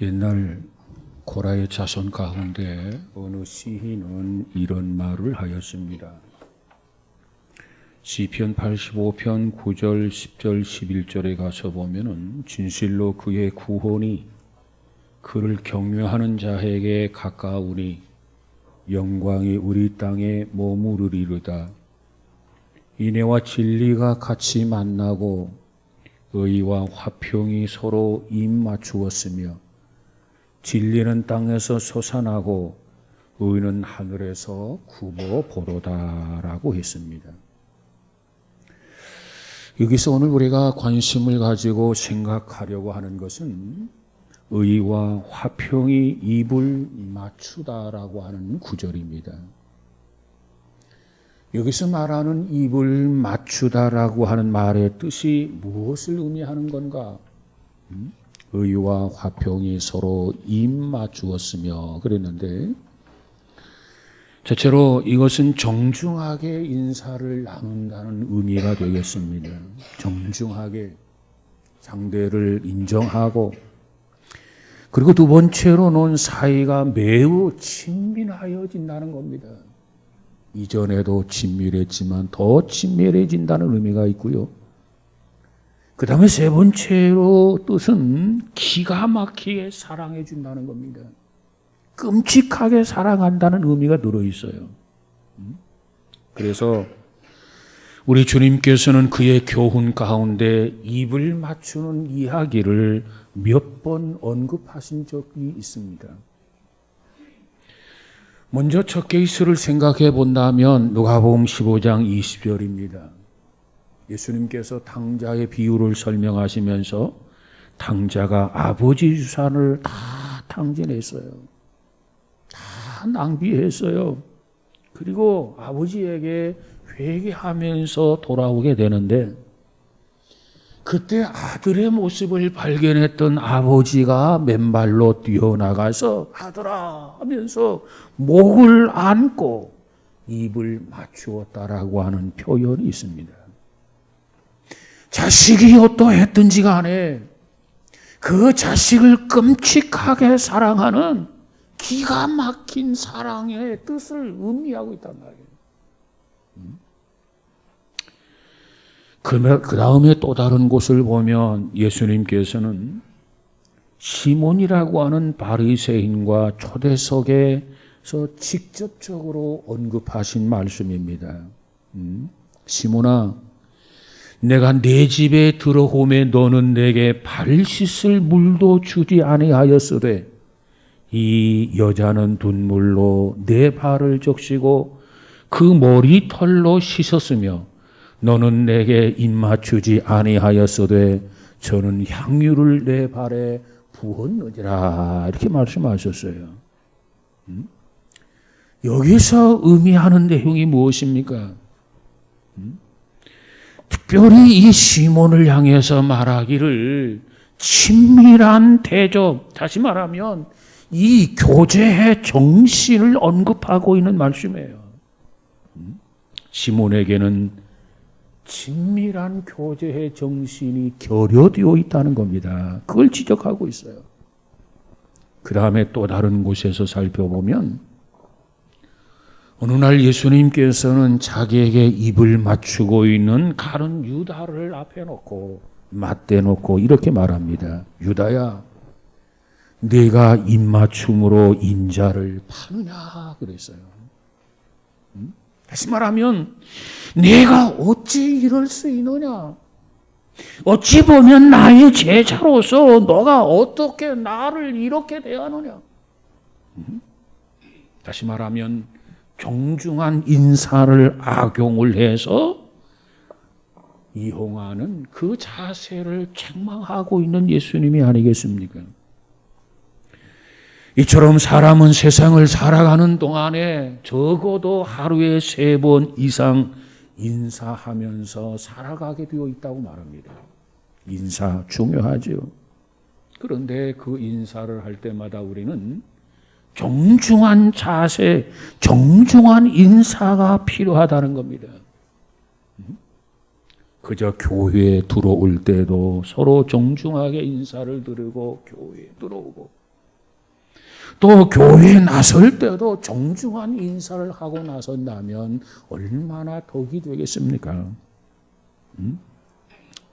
옛날 고라의 자손 가운데 어느 시인은 이런 말을 하였습니다. 시편 85편 9절, 10절, 11절에 가서 보면은 진실로 그의 구원이 그를 경외하는 자에게 가까우니 영광이 우리 땅에 머무르리로다. 인애와 진리가 같이 만나고 의와 화평이 서로 입 맞추었으며 진리는 땅에서 솟아나고 의는 하늘에서 굽어 보로다라고 했습니다. 여기서 오늘 우리가 관심을 가지고 생각하려고 하는 것은 의와 화평이 입을 맞추다라고 하는 구절입니다. 여기서 말하는 입을 맞추다라고 하는 말의 뜻이 무엇을 의미하는 건가? 의와 화평이 서로 입 맞추었으며 그랬는데, 대체로 이것은 정중하게 인사를 나눈다는 의미가 되겠습니다. 정중하게 상대를 인정하고, 그리고 두 번째로는 사이가 매우 친밀하여진다는 겁니다. 이전에도 친밀했지만 더 친밀해진다는 의미가 있고요. 그 다음에 세 번째로 뜻은 기가 막히게 사랑해 준다는 겁니다. 끔찍하게 사랑한다는 의미가 들어있어요. 그래서 우리 주님께서는 그의 교훈 가운데 입을 맞추는 이야기를 몇 번 언급하신 적이 있습니다. 먼저 첫 케이스를 생각해 본다면 누가복음 15장 20절입니다. 예수님께서 탕자의 비유를 설명하시면서 탕자가 아버지 유산을 다 탕진했어요. 다 낭비했어요. 그리고 아버지에게 회개하면서 돌아오게 되는데, 그때 아들의 모습을 발견했던 아버지가 맨발로 뛰어나가서 아들아 하면서 목을 안고 입을 맞추었다라고 하는 표현이 있습니다. 자식이 어떠했든지 간에 그 자식을 끔찍하게 사랑하는 기가 막힌 사랑의 뜻을 의미하고 있단 말이에요. 그 다음에 또 다른 곳을 보면 예수님께서는 시몬이라고 하는 바리새인과 초대석에서 직접적으로 언급하신 말씀입니다. 시몬아, 내가 네 집에 들어오매 너는 내게 발 씻을 물도 주지 아니하였으되 이 여자는 눈물로 내 발을 적시고 그 머리털로 씻었으며 너는 내게 입맞추지 아니하였으되 저는 향유를 내 발에 부었느니라 이렇게 말씀하셨어요. 여기서 의미하는 내용이 무엇입니까? 특별히 이 시몬을 향해서 말하기를 친밀한 대접, 다시 말하면 이 교제의 정신을 언급하고 있는 말씀이에요. 시몬에게는 친밀한 교제의 정신이 결여되어 있다는 겁니다. 그걸 지적하고 있어요. 그 다음에 또 다른 곳에서 살펴보면 어느 날 예수님께서는 자기에게 입을 맞추고 있는 가룟 유다를 앞에 놓고 맞대놓고 이렇게 말합니다. 유다야, 네가 입맞춤으로 인자를 파느냐 그랬어요. 다시 말하면 내가 어찌 이럴 수 있느냐? 어찌 보면 나의 제자로서 너가 어떻게 나를 이렇게 대하느냐? 다시 말하면 정중한 인사를 악용을 해서 이용하는 그 자세를 책망하고 있는 예수님이 아니겠습니까? 이처럼 사람은 세상을 살아가는 동안에 적어도 하루에 3번 이상 인사하면서 살아가게 되어 있다고 말합니다. 인사 중요하죠. 그런데 그 인사를 할 때마다 우리는 정중한 자세, 정중한 인사가 필요하다는 겁니다. 그저 교회에 들어올 때도 서로 정중하게 인사를 드리고 교회에 들어오고, 또 교회에 나설 때도 정중한 인사를 하고 나선다면 얼마나 덕이 되겠습니까?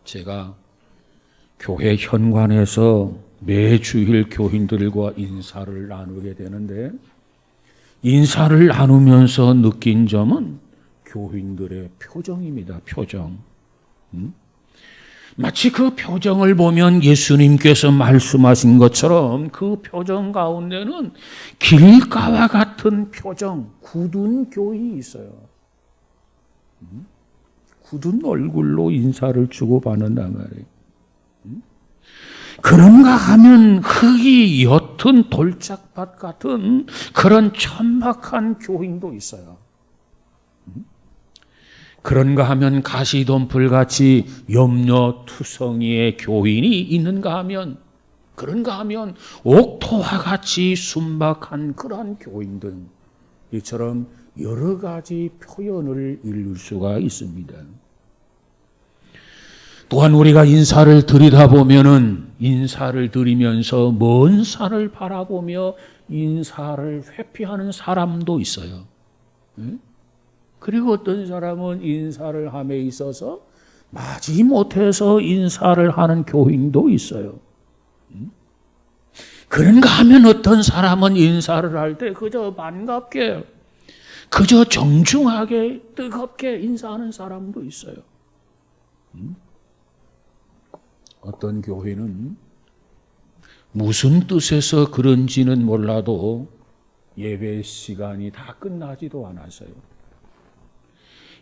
제가 교회 현관에서 매주일 교인들과 인사를 나누게 되는데, 인사를 나누면서 느낀 점은 교인들의 표정입니다. 표정. 마치 그 표정을 보면 예수님께서 말씀하신 것처럼 그 표정 가운데는 길가와 같은 표정, 굳은 교인이 있어요. 굳은 얼굴로 인사를 주고받는단 말이에요. 그런가 하면 흙이 옅은 돌짝밭 같은 그런 천박한 교인도 있어요. 그런가 하면 가시덤불같이 염려투성이의 교인이 있는가 하면, 그런가 하면 옥토와 같이 순박한 그러한 교인들, 이처럼 여러 가지 표현을 일룰 수가 있습니다. 또한 우리가 인사를 드리다 보면은 인사를 드리면서 먼 산을 바라보며 인사를 회피하는 사람도 있어요. 그리고 어떤 사람은 인사를 함에 있어서 마지못해서 인사를 하는 교인도 있어요. 그런가 하면 어떤 사람은 인사를 할 때 그저 반갑게, 그저 정중하게, 뜨겁게 인사하는 사람도 있어요. 어떤 교회는 무슨 뜻에서 그런지는 몰라도 예배 시간이 다 끝나지도 않았어요.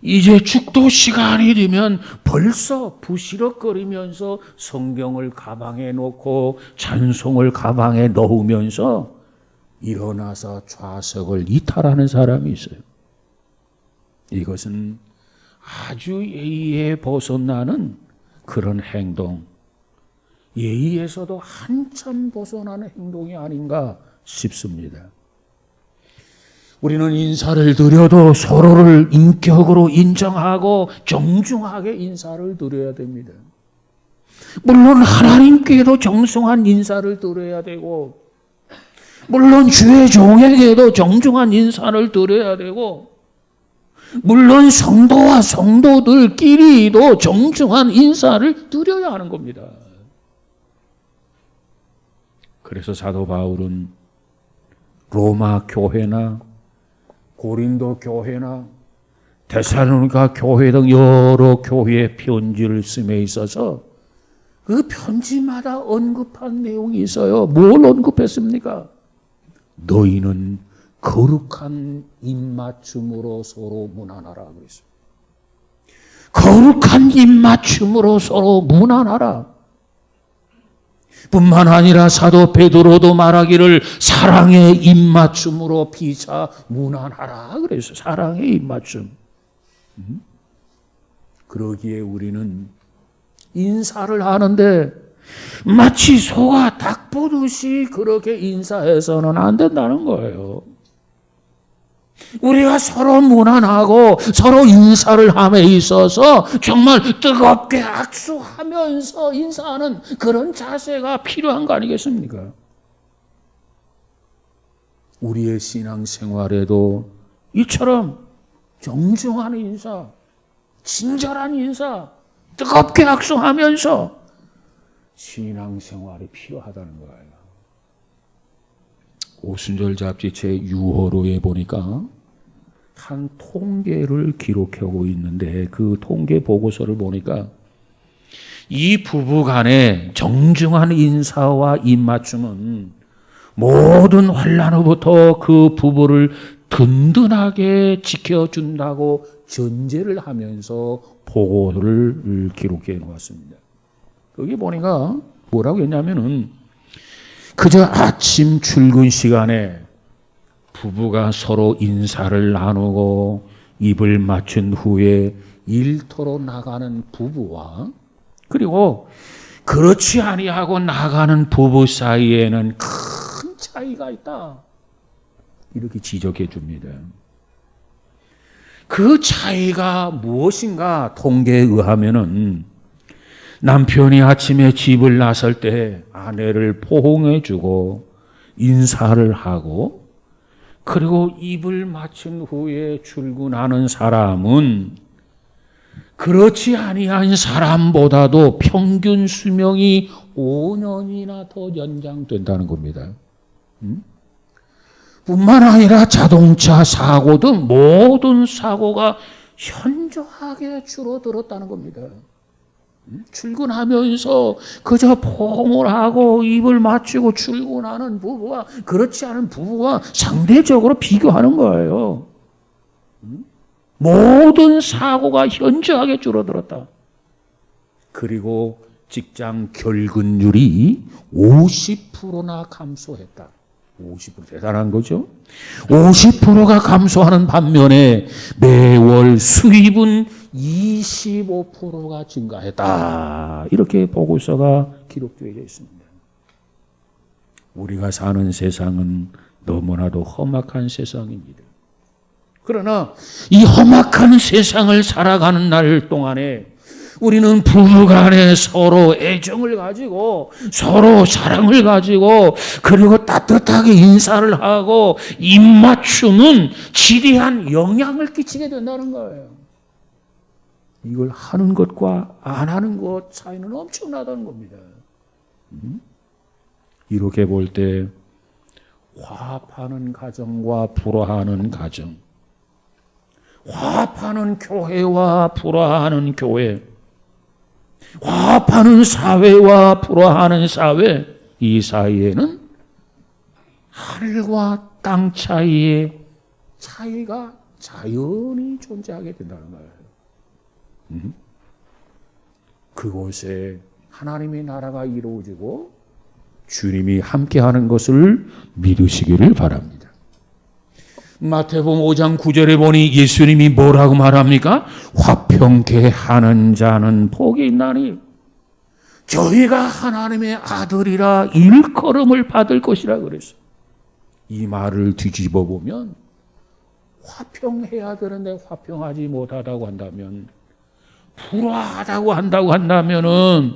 이제 축도 시간이 되면 벌써 부시럭거리면서 성경을 가방에 놓고 찬송을 가방에 넣으면서 일어나서 좌석을 이탈하는 사람이 있어요. 이것은 아주 예의에 벗어나는 그런 행동, 예의에서도 한참 벗어나는 행동이 아닌가 싶습니다. 우리는 인사를 드려도 서로를 인격으로 인정하고 정중하게 인사를 드려야 됩니다. 물론 하나님께도 정중한 인사를 드려야 되고, 물론 주의 종에게도 정중한 인사를 드려야 되고, 물론 성도와 성도들끼리도 정중한 인사를 드려야 하는 겁니다. 그래서 사도 바울은 로마 교회나 고린도 교회나 데살로니가 교회 등 여러 교회의 편지를 쓰에 있어서 그 편지마다 언급한 내용이 있어요. 뭘 언급했습니까? 너희는 거룩한 입맞춤으로 서로 문안하라 그랬어요. 거룩한 입맞춤으로 서로 문안하라. 뿐만 아니라 사도 베드로도 말하기를 사랑의 입맞춤으로 피차 문안하라 그래서 사랑의 입맞춤. 그러기에 우리는 인사를 하는데 마치 소가 닭 보듯이 그렇게 인사해서는 안 된다는 거예요. 우리가 서로 문안하고 서로 인사를 함에 있어서 정말 뜨겁게 악수하면서 인사하는 그런 자세가 필요한 거 아니겠습니까? 우리의 신앙생활에도 이처럼 정중한 인사, 친절한 인사, 뜨겁게 악수하면서 신앙생활이 필요하다는 거예요. 오순절 잡지 제 6호로에 보니까 한 통계를 기록하고 있는데 그 통계 보고서를 보니까 이 부부 간의 정중한 인사와 입맞춤은 모든 환난으로부터 그 부부를 든든하게 지켜준다고 전제를 하면서 보고를 기록해 놓았습니다. 거기 보니까 뭐라고 했냐면은 그저 아침 출근 시간에 부부가 서로 인사를 나누고 입을 맞춘 후에 일터로 나가는 부부와 그리고 그렇지 아니하고 나가는 부부 사이에는 큰 차이가 있다. 이렇게 지적해 줍니다. 그 차이가 무엇인가 통계에 의하면은 남편이 아침에 집을 나설 때 아내를 포옹해 주고 인사를 하고 그리고 입을 맞춘 후에 출근하는 사람은 그렇지 아니한 사람보다도 평균 수명이 5년이나 더 연장된다는 겁니다. 뿐만 아니라 자동차 사고 등 모든 사고가 현저하게 줄어들었다는 겁니다. 출근하면서 그저 포옹을 하고 입을 맞추고 출근하는 부부와 그렇지 않은 부부와 상대적으로 비교하는 거예요. 모든 사고가 현저하게 줄어들었다. 그리고 직장 결근율이 50%나 감소했다. 50% 대단한 거죠. 50%가 감소하는 반면에 매월 수입은 25%가 증가했다. 이렇게 보고서가 기록되어 있습니다. 우리가 사는 세상은 너무나도 험악한 세상입니다. 그러나 이 험악한 세상을 살아가는 날 동안에 우리는 부부간에 서로 애정을 가지고 서로 사랑을 가지고 그리고 따뜻하게 인사를 하고 입맞춤은 지대한 영향을 끼치게 된다는 거예요. 이걸 하는 것과 안 하는 것 차이는 엄청나다는 겁니다. 이렇게 볼 때 화합하는 가정과 불화하는 가정, 화합하는 교회와 불화하는 교회, 화합하는 사회와 불화하는 사회, 이 사이에는 하늘과 땅 차이의 차이가 자연히 존재하게 된다는 거예요. 그곳에 하나님의 나라가 이루어지고 주님이 함께하는 것을 믿으시기를 바랍니다. 마태복음 5장 9절에 보니 예수님이 뭐라고 말합니까? 화평케 하는 자는 복이 있나니 저희가 하나님의 아들이라 일컬음을 받을 것이라 그랬어요. 이 말을 뒤집어 보면 화평해야 되는데 화평하지 못하다고 한다면, 불화하다고 한다면은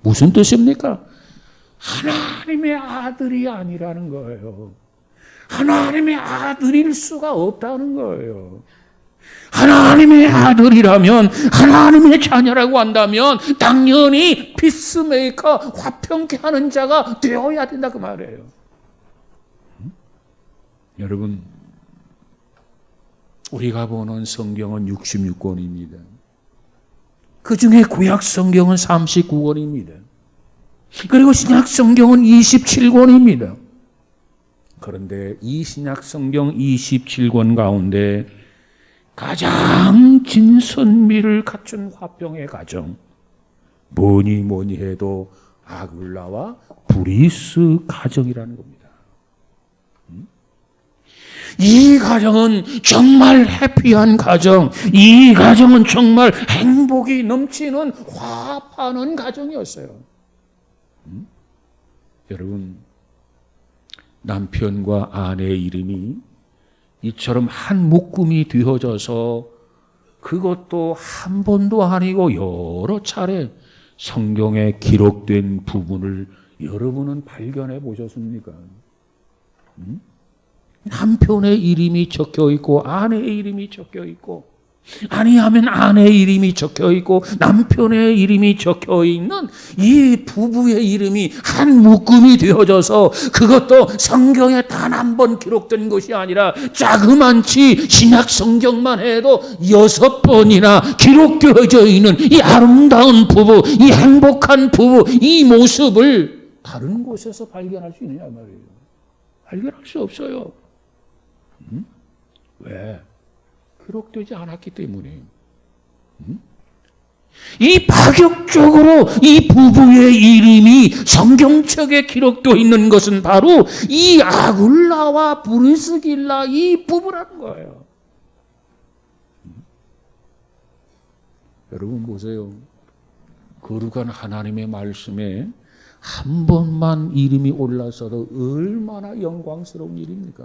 무슨 뜻입니까? 하나님의 아들이 아니라는 거예요. 하나님의 아들일 수가 없다는 거예요. 하나님의 아들이라면, 하나님의 자녀라고 한다면 당연히 피스메이커, 화평케 하는 자가 되어야 된다 그 말이에요. 여러분, 우리가 보는 성경은 66권입니다. 그 중에 구약 성경은 39권입니다. 그리고 신약 성경은 27권입니다. 그런데 이 신약 성경 27권 가운데 가장 진선미를 갖춘 화평의 가정, 뭐니 해도 아굴라와 브리스 가정이라는 겁니다. 이 가정은 정말 해피한 가정, 이 가정은 정말 행복이 넘치는 화합하는 가정이었어요. 여러분, 남편과 아내의 이름이 이처럼 한 묶음이 되어져서 그것도 한 번도 아니고 여러 차례 성경에 기록된 부분을 여러분은 발견해 보셨습니까? 남편의 이름이 적혀 있고 아내의 이름이 적혀 있고, 아니하면 아내의 이름이 적혀 있고 남편의 이름이 적혀 있는 이 부부의 이름이 한 묶음이 되어져서 그것도 성경에 단 한 번 기록된 것이 아니라 자그만치 신약 성경만 해도 6번이나 기록되어져 있는 이 아름다운 부부, 이 행복한 부부, 이 모습을 다른 곳에서 발견할 수 있느냐 말이에요. 발견할 수 없어요. 왜? 기록되지 않았기 때문에. 이 파격적으로 이 부부의 이름이 성경책에 기록되어 있는 것은 바로 이 아굴라와 브리스길라 이 부부라는 거예요. 여러분 보세요. 거룩한 하나님의 말씀에 한 번만 이름이 올라서도 얼마나 영광스러운 일입니까?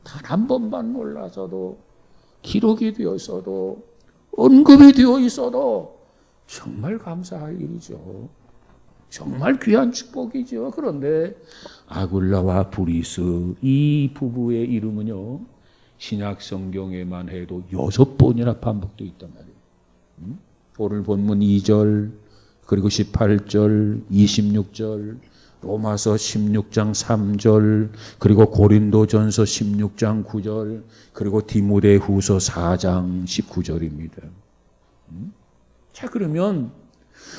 단 한 번만 올라서도, 기록이 되었어도, 언급이 되어 있어도 정말 감사할 일이죠. 정말 귀한 축복이죠. 그런데 아굴라와 브리스 이 부부의 이름은요, 신약 성경에만 해도 6번이나 반복되어 있단 말이에요. 오늘 본문 2절, 그리고 18절, 26절, 로마서 16장 3절, 그리고 고린도전서 16장 9절, 그리고 디모데후서 4장 19절입니다. 자, 그러면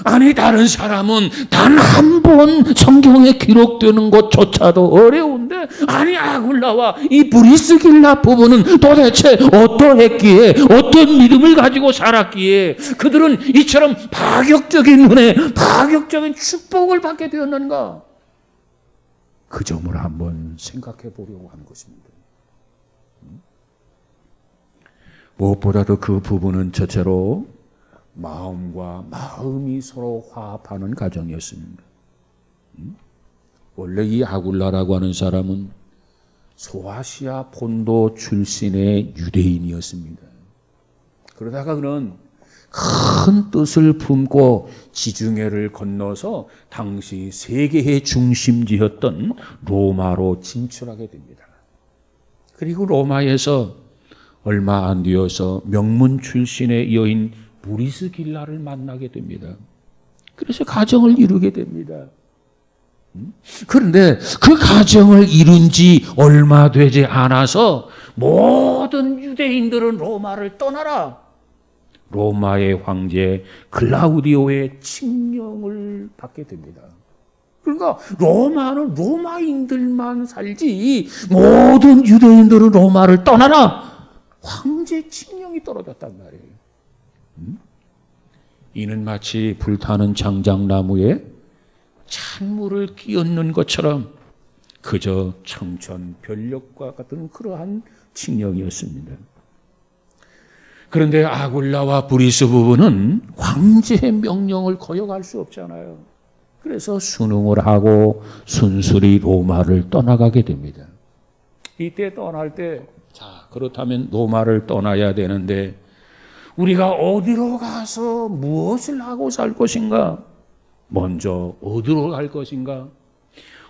아니 다른 사람은 단 한 번 성경에 기록되는 것조차도 어려운데, 아니 아굴라와 이 브리스길라 부부는 도대체 어떠했기에, 어떤 믿음을 가지고 살았기에 그들은 이처럼 파격적인 은혜, 파격적인 축복을 받게 되었는가? 그 점을 한번 생각해 보려고 하는 것입니다. 무엇보다도 그 부부는 첫째로 마음과 마음이 서로 화합하는 가정이었습니다. 원래 이 아굴라라고 하는 사람은 소아시아 본도 출신의 유대인이었습니다. 그러다가 그는 큰 뜻을 품고 지중해를 건너서 당시 세계의 중심지였던 로마로 진출하게 됩니다. 그리고 로마에서 얼마 안 되어서 명문 출신의 여인 브리스길라를 만나게 됩니다. 그래서 가정을 이루게 됩니다. 그런데 그 가정을 이룬 지 얼마 되지 않아서 모든 유대인들은 로마를 떠나라, 로마의 황제 클라우디오의 칙령을 받게 됩니다. 그러니까 로마는 로마인들만 살지 모든 유대인들은 로마를 떠나라, 황제 칙령이 떨어졌단 말이에요. 이는 마치 불타는 장작나무에 찬물을 끼얹는 것처럼 그저 청천벽력과 같은 그러한 칙령이었습니다. 그런데 아굴라와 브리스 부부는 황제의 명령을 거역할 수 없잖아요. 그래서 순응을 하고 순순히 로마를 떠나가게 됩니다. 이때 떠날 때, 자, 그렇다면 로마를 떠나야 되는데 우리가 어디로 가서 무엇을 하고 살 것인가? 먼저 어디로 갈 것인가?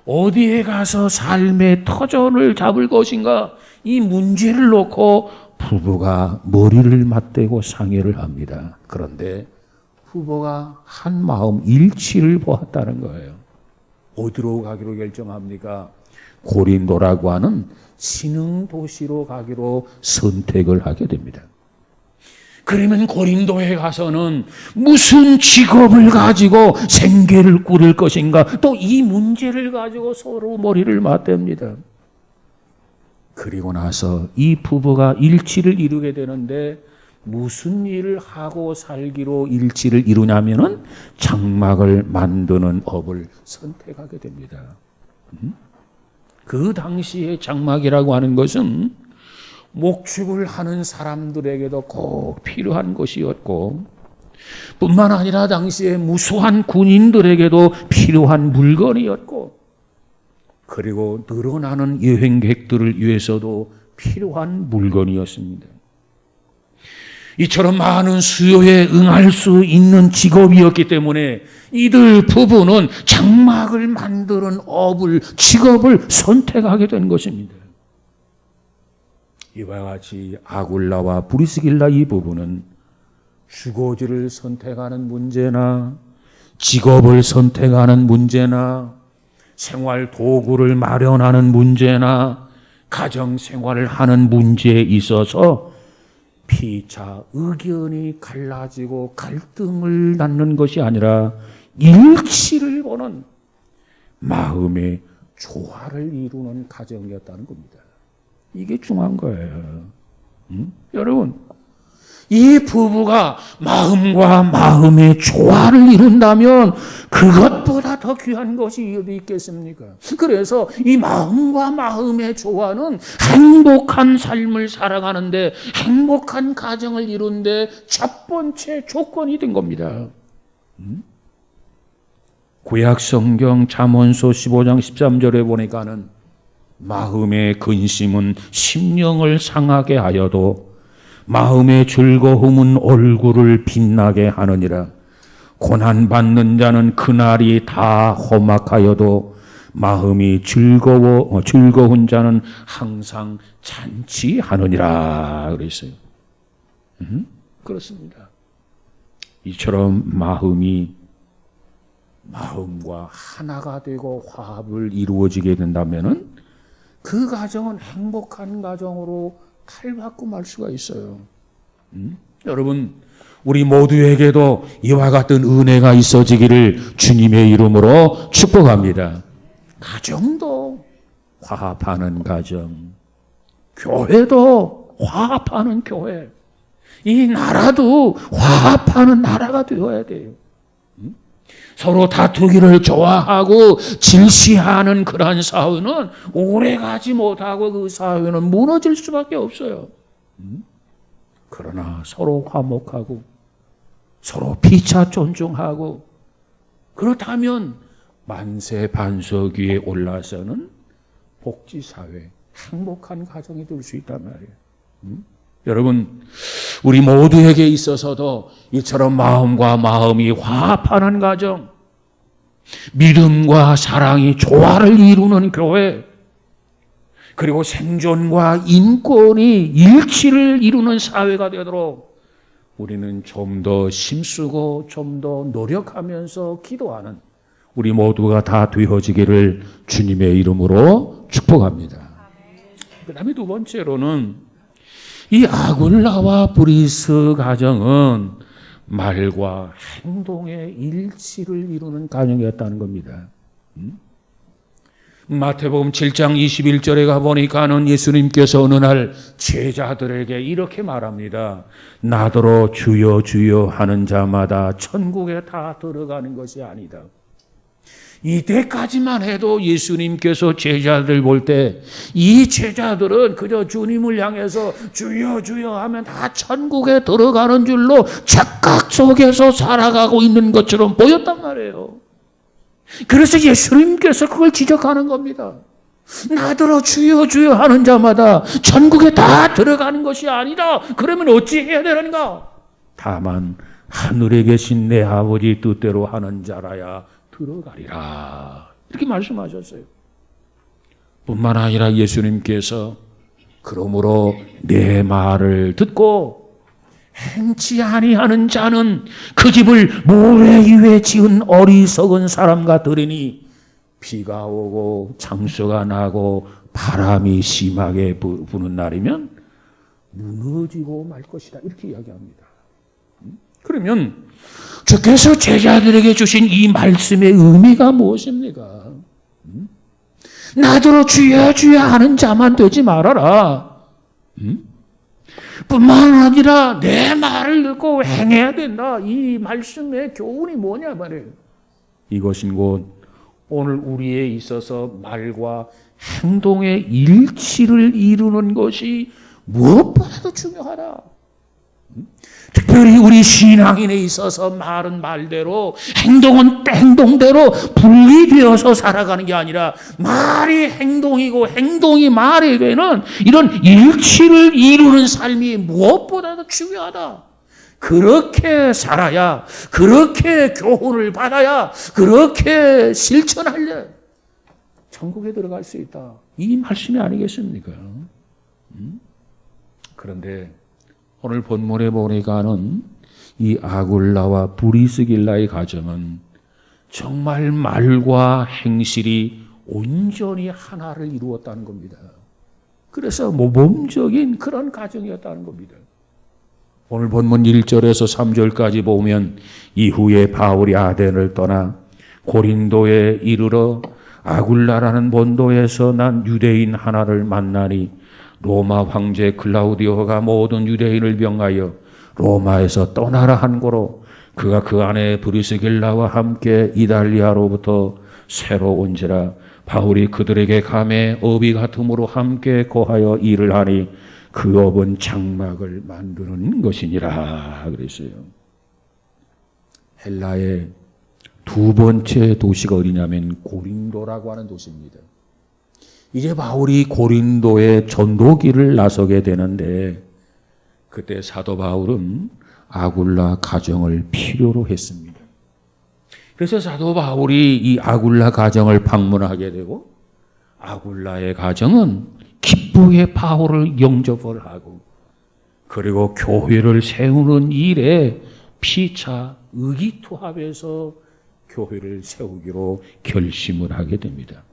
어디에 가서 삶의 터전을 잡을 것인가? 이 문제를 놓고 부부가 머리를 맞대고 상의를 합니다. 그런데 부부가 한 마음 일치를 보았다는 거예요. 어디로 가기로 결정합니까? 고린도라고 하는 신흥 도시로 가기로 선택을 하게 됩니다. 그러면 고린도에 가서는 무슨 직업을 가지고 생계를 꾸릴 것인가? 또 이 문제를 가지고 서로 머리를 맞댑니다. 그리고 나서 이 부부가 일치를 이루게 되는데 무슨 일을 하고 살기로 일치를 이루냐면은 장막을 만드는 업을 선택하게 됩니다. 그 당시에 장막이라고 하는 것은 목축을 하는 사람들에게도 꼭 필요한 것이었고, 뿐만 아니라 당시에 무수한 군인들에게도 필요한 물건이었고, 그리고 늘어나는 여행객들을 위해서도 필요한 물건이었습니다. 이처럼 많은 수요에 응할 수 있는 직업이었기 때문에 이들 부부는 장막을 만드는 업을, 직업을 선택하게 된 것입니다. 이와 같이 아굴라와 브리스길라 이 부부는 주거지를 선택하는 문제나 직업을 선택하는 문제나 생활 도구를 마련하는 문제나 가정 생활을 하는 문제에 있어서 피차 의견이 갈라지고 갈등을 낳는 것이 아니라 일치를 보는 마음의 조화를 이루는 가정이었다는 겁니다. 이게 중요한 거예요. 여러분, 이 부부가 마음과 마음의 조화를 이룬다면 그것보다 더 귀한 것이 어디 있겠습니까? 그래서 이 마음과 마음의 조화는 행복한 삶을 살아가는데, 행복한 가정을 이룬데 첫 번째 조건이 된 겁니다. 구약 성경 잠언서 15장 13절에 보니까는 마음의 근심은 심령을 상하게 하여도 마음의 즐거움은 얼굴을 빛나게 하느니라. 고난받는 자는 그날이 다 험악하여도 마음이 즐거운 자는 항상 잔치하느니라 그랬어요. 그렇습니다. 이처럼 마음과 하나가 되고 화합을 이루어지게 된다면은 그 가정은 행복한 가정으로 탈바꿈 할 수가 있어요. 여러분, 우리 모두에게도 이와 같은 은혜가 있어지기를 주님의 이름으로 축복합니다. 가정도 화합하는 가정, 교회도 화합하는 교회, 이 나라도 화합하는 나라가 되어야 돼요. 서로 다투기를 좋아하고 질시하는 그러한 사회는 오래가지 못하고 그 사회는 무너질 수밖에 없어요. 그러나 서로 화목하고 서로 피차 존중하고 그렇다면 만세 반석 위에 올라서는 복지사회, 행복한 가정이 될 수 있단 말이에요. 여러분, 우리 모두에게 있어서도 이처럼 마음과 마음이 화합하는 가정, 믿음과 사랑이 조화를 이루는 교회, 그리고 생존과 인권이 일치를 이루는 사회가 되도록 우리는 좀 더 힘쓰고 좀 더 노력하면서 기도하는 우리 모두가 다 되어지기를 주님의 이름으로 축복합니다. 그 다음에 두 번째로는 이 아굴라와 브리스 가정은 말과 행동의 일치를 이루는 가정이었다는 겁니다. 마태복음 7장 21절에 가보니까는 예수님께서 어느 날 제자들에게 이렇게 말합니다. 나더러 주여 주여 하는 자마다 천국에 다 들어가는 것이 아니다. 이때까지만 해도 예수님께서 제자들 볼 때 이 제자들은 그저 주님을 향해서 주여 주여 하면 다 천국에 들어가는 줄로 착각 속에서 살아가고 있는 것처럼 보였단 말이에요. 그래서 예수님께서 그걸 지적하는 겁니다. 나더러 주여 주여 하는 자마다 천국에 다 들어가는 것이 아니다. 그러면 어찌 해야 되는가? 다만 하늘에 계신 내 아버지 뜻대로 하는 자라야 들어가리라. 이렇게 말씀하셨어요. 뿐만 아니라 예수님께서 그러므로 내 말을 듣고 행치 아니하는 자는 그 집을 모래 위에 지은 어리석은 사람 같으리니 비가 오고 장수가 나고 바람이 심하게 부는 날이면 무너지고 말 것이다. 이렇게 이야기합니다. 그러면 주께서 제자들에게 주신 이 말씀의 의미가 무엇입니까? 나더러 주여 주여 하는 자만 되지 말아라. 뿐만 아니라 내 말을 듣고 행해야 된다. 이 말씀의 교훈이 뭐냐 말이에요. 이것인 곧 오늘 우리에 있어서 말과 행동의 일치를 이루는 것이 무엇보다도 중요하다. 특별히 우리 신앙인에 있어서 말은 말대로 행동은 행동대로 분리되어서 살아가는 게 아니라 말이 행동이고 행동이 말이 되는 이런 일치를 이루는 삶이 무엇보다도 중요하다. 그렇게 살아야, 그렇게 교훈을 받아야, 그렇게 실천하려 천국에 들어갈 수 있다. 이 말씀이 아니겠습니까? 그런데 오늘 본문에 보니까는 이 아굴라와 브리스길라의 가정은 정말 말과 행실이 온전히 하나를 이루었다는 겁니다. 그래서 모범적인 그런 가정이었다는 겁니다. 오늘 본문 1절에서 3절까지 보면 이후에 바울이 아덴을 떠나 고린도에 이르러 아굴라라는 본도에서 난 유대인 하나를 만나니 로마 황제 클라우디오가 모든 유대인을 명하여 로마에서 떠나라 한 고로 그가 그 안에 브리스길라와 함께 이달리아로부터 새로 온지라 바울이 그들에게 감에 업이 같음으로 함께 거하여 일을 하니 그 업은 장막을 만드는 것이니라 그랬어요. 헬라의 두 번째 도시가 어디냐면 고린도라고 하는 도시입니다. 이제 바울이 고린도의 전도기를 나서게 되는데 그때 사도 바울은 아굴라 가정을 필요로 했습니다. 그래서 사도 바울이 이 아굴라 가정을 방문하게 되고 아굴라의 가정은 기쁘게 바울을 영접을 하고 그리고 교회를 세우는 일에 피차 의기투합해서 교회를 세우기로 결심을 하게 됩니다.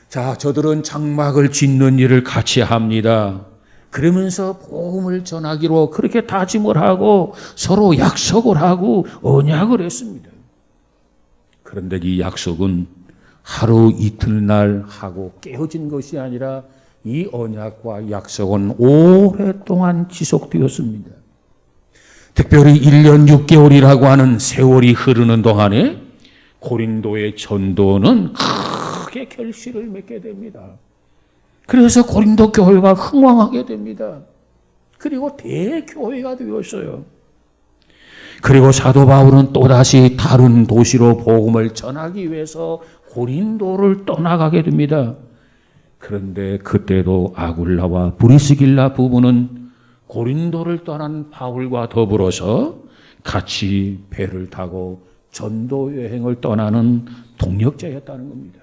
자, 저들은 장막을 짓는 일을 같이 합니다. 그러면서 복음을 전하기로 그렇게 다짐을 하고 서로 약속을 하고 언약을 했습니다. 그런데 이 약속은 하루 이틀날 하고 깨어진 것이 아니라 이 언약과 약속은 오랫동안 지속되었습니다. 특별히 1년 6개월이라고 하는 세월이 흐르는 동안에 고린도의 전도는 크게 결실을 맺게 됩니다. 그래서 고린도 교회가 흥왕하게 됩니다. 그리고 대교회가 되었어요. 그리고 사도 바울은 또다시 다른 도시로 복음을 전하기 위해서 고린도를 떠나가게 됩니다. 그런데 그때도 아굴라와 브리스길라 부부는 고린도를 떠난 바울과 더불어서 같이 배를 타고 전도 여행을 떠나는 동력자였다는 겁니다.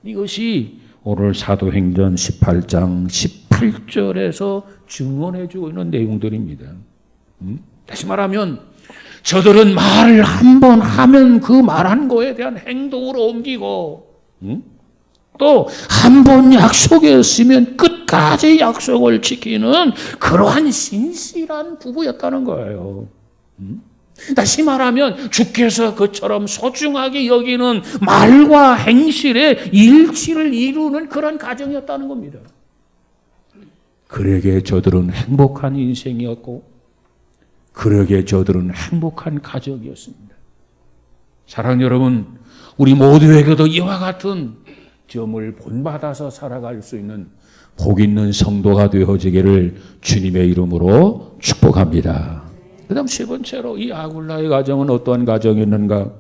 이것이 오늘 사도행전 18장 18절에서 증언해주고 있는 내용들입니다. 다시 말하면 저들은 말을 한 번 하면 그 말한 거에 대한 행동으로 옮기고 또 한 번 약속했으면 끝까지 약속을 지키는 그러한 신실한 부부였다는 거예요. 다시 말하면 주께서 그처럼 소중하게 여기는 말과 행실의 일치를 이루는 그런 가정이었다는 겁니다. 그러게 저들은 행복한 인생이었고 그러게 저들은 행복한 가족이었습니다. 사랑하는 여러분, 우리 모두에게도 이와 같은 점을 본받아서 살아갈 수 있는 복 있는 성도가 되어지기를 주님의 이름으로 축복합니다. 그 다음 세 번째로 이 아굴라의 가정은 어떠한 가정이었는가?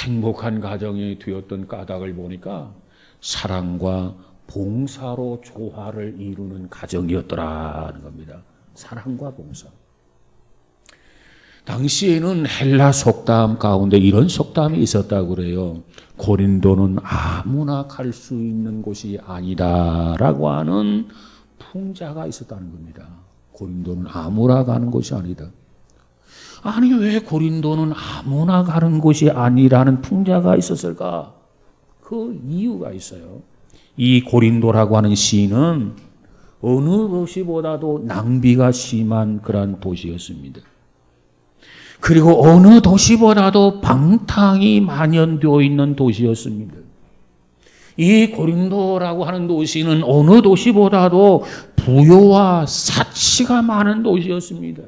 행복한 가정이 되었던 까닭을 보니까 사랑과 봉사로 조화를 이루는 가정이었더라는 겁니다. 사랑과 봉사. 당시에는 헬라 속담 가운데 이런 속담이 있었다고 그래요. 고린도는 아무나 갈 수 있는 곳이 아니다라고 하는 풍자가 있었다는 겁니다. 고린도는 아무나 가는 곳이 아니다. 아니 왜 고린도는 아무나 가는 곳이 아니라는 풍자가 있었을까? 그 이유가 있어요. 이 고린도라고 하는 시는 어느 도시보다도 낭비가 심한 그런 도시였습니다. 그리고 어느 도시보다도 방탕이 만연되어 있는 도시였습니다. 이 고린도라고 하는 도시는 어느 도시보다도 부요와 사치가 많은 도시였습니다.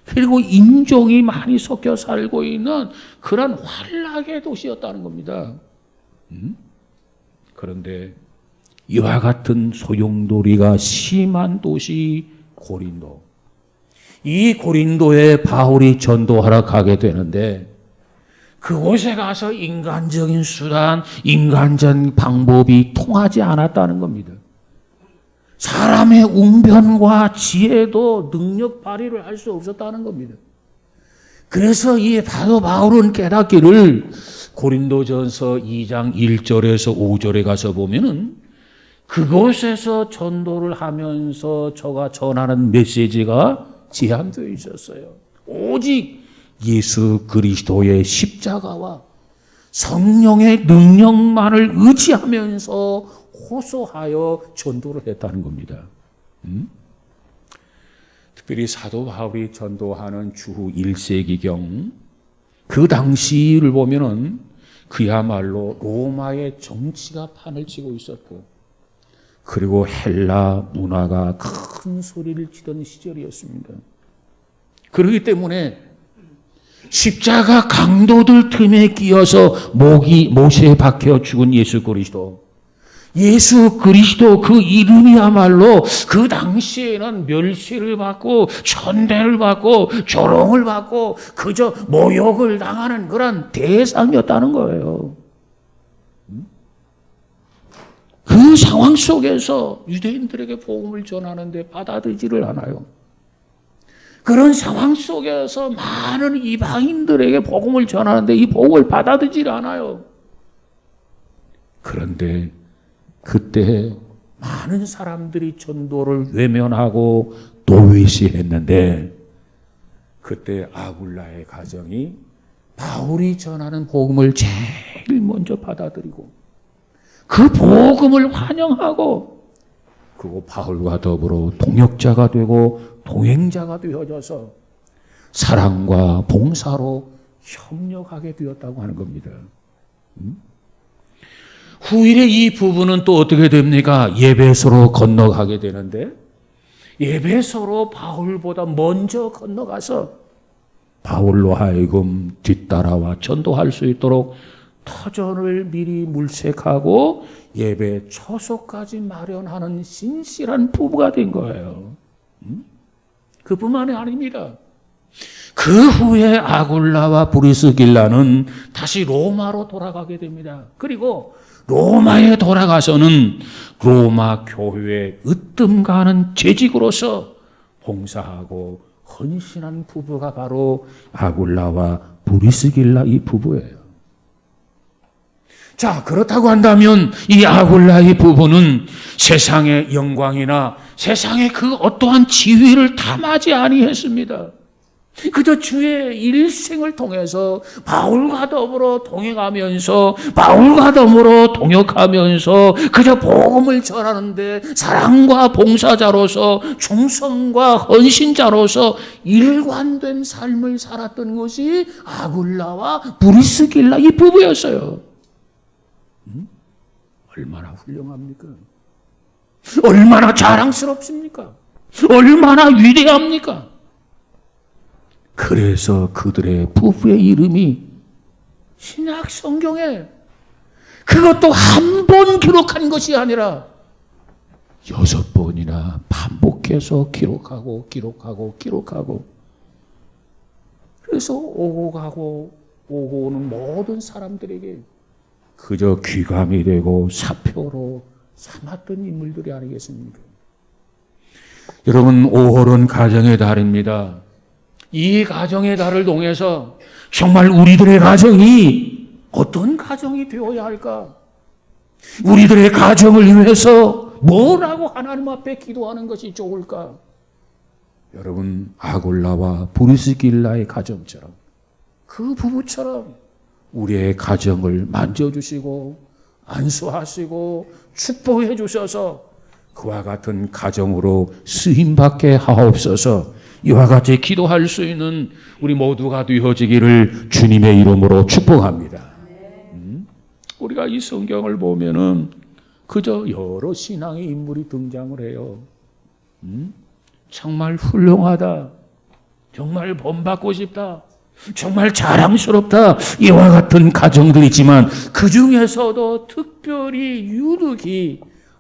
그리고 인종이 많이 섞여 살고 있는 그런 환락의 도시였다는 겁니다. 그런데 이와 같은 소용돌이가 심한 도시 고린도. 이 고린도에 바울이 전도하러 가게 되는데 그곳에 가서 인간적인 수단, 인간적인 방법이 통하지 않았다는 겁니다. 사람의 웅변과 지혜도 능력 발휘를 할 수 없었다는 겁니다. 그래서 이 바울은 깨닫기를 고린도전서 2장 1절에서 5절에 가서 보면은 그곳에서 전도를 하면서 저가 전하는 메시지가 제한되어 있었어요. 오직 예수 그리스도의 십자가와 성령의 능력만을 의지하면서 호소하여 전도를 했다는 겁니다. 특별히 사도 바울이 전도하는 주후 1세기경 그 당시를 보면은 그야말로 로마의 정치가 판을 치고 있었고 그리고 헬라 문화가 큰 소리를 치던 시절이었습니다. 그렇기 때문에 십자가 강도들 틈에 끼어서 못에 박혀 죽은 예수 그리스도 그 이름이야말로 그 당시에는 멸시를 받고 천대를 받고 조롱을 받고 그저 모욕을 당하는 그런 대상이었다는 거예요. 그 상황 속에서 유대인들에게 복음을 전하는데 받아들이지를 않아요. 그런 상황 속에서 많은 이방인들에게 복음을 전하는데 이 복음을 받아들이지 않아요. 그런데 그때 많은 사람들이 전도를 외면하고 노외시했는데 그때 아굴라의 가정이 바울이 전하는 복음을 제일 먼저 받아들이고 그 복음을 환영하고 그리고 바울과 더불어 동역자가 되고 동행자가 되어져서 사랑과 봉사로 협력하게 되었다고 하는 겁니다. 후일에 이 부부는 또 어떻게 됩니까? 예배소로 건너가게 되는데 예배소로 바울보다 먼저 건너가서 바울로 하여금 뒤따라와 전도할 수 있도록 터전을 미리 물색하고 예배 처소까지 마련하는 신실한 부부가 된 거예요. 그뿐만이 아닙니다. 그 후에 아굴라와 브리스길라는 다시 로마로 돌아가게 됩니다. 그리고 로마에 돌아가서는 로마 교회에 으뜸가는 재직으로서 봉사하고 헌신한 부부가 바로 아굴라와 브리스길라 이 부부예요. 자, 그렇다고 한다면 이 아굴라의 부부는 세상의 영광이나 세상의 그 어떠한 지위를 탐하지 아니했습니다. 그저 주의 일생을 통해서 바울과 더불어 동행하면서 바울과 더불어 동역하면서 그저 복음을 전하는데 사랑과 봉사자로서 충성과 헌신자로서 일관된 삶을 살았던 것이 아굴라와 브리스길라 이 부부였어요. 얼마나 훌륭합니까? 얼마나 자랑스럽습니까? 얼마나 위대합니까? 그래서 그들의 부부의 이름이 신약 성경에 그것도 한 번 기록한 것이 아니라 6번이나 반복해서 기록하고 그래서 오고 가고 오고 오는 모든 사람들에게 그저 귀감이 되고 사표로 삼았던 인물들이 아니겠습니까? 여러분, 5월은 가정의 달입니다. 이 가정의 달을 통해서 정말 우리들의 가정이 어떤 가정이 되어야 할까? 우리들의 가정을 위해서 뭐라고 하나님 앞에 기도하는 것이 좋을까? 여러분, 아굴라와 브리스길라의 가정처럼 그 부부처럼 우리의 가정을 만져주시고 안수하시고 축복해 주셔서 그와 같은 가정으로 쓰임받게 하옵소서. 이와 같이 기도할 수 있는 우리 모두가 되어지기를 주님의 이름으로 축복합니다. 우리가 이 성경을 보면은 그저 여러 신앙의 인물이 등장을 해요. 정말 훌륭하다. 정말 본받고 싶다. 정말 자랑스럽다. 이와 같은 가정들이지만 그 중에서도 특별히 유독이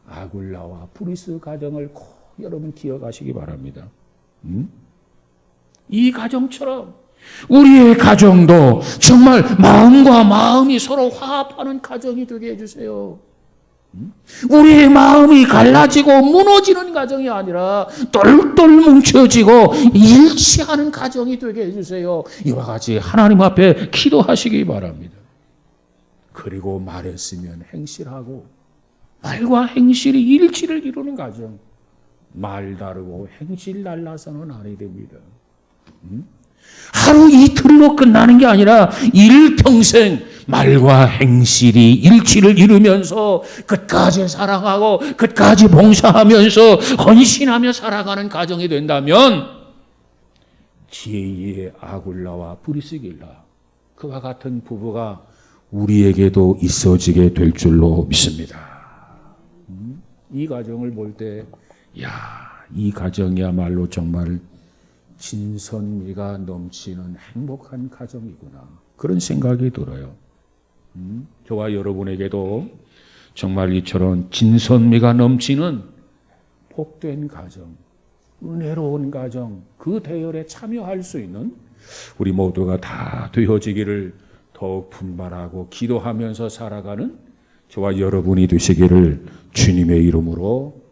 아굴라와 브리스 가정을 꼭 여러분 기억하시기 바랍니다. 이 가정처럼 우리의 가정도 정말 마음과 마음이 서로 화합하는 가정이 되게 해주세요. 우리의 마음이 갈라지고 무너지는 가정이 아니라 똘똘 뭉쳐지고 일치하는 가정이 되게 해주세요. 이와 같이 하나님 앞에 기도하시기 바랍니다. 그리고 말했으면 행실하고 말과 행실이 일치를 이루는 가정. 말 다르고 행실 달라서는 아니 됩니다. 하루 이틀로 끝나는 게 아니라 일평생 말과 행실이 일치를 이루면서 끝까지 사랑하고 끝까지 봉사하면서 헌신하며 살아가는 가정이 된다면 제2의 아굴라와 브리스길라 그와 같은 부부가 우리에게도 있어지게 될 줄로 믿습니다. 이 가정을 볼 때 이 가정이야말로 정말 진선미가 넘치는 행복한 가정이구나. 그런 생각이 들어요. 저와 여러분에게도 정말 이처럼 진선미가 넘치는 복된 가정, 은혜로운 가정, 그 대열에 참여할 수 있는 우리 모두가 다 되어지기를 더욱 분발하고 기도하면서 살아가는 저와 여러분이 되시기를 주님의 이름으로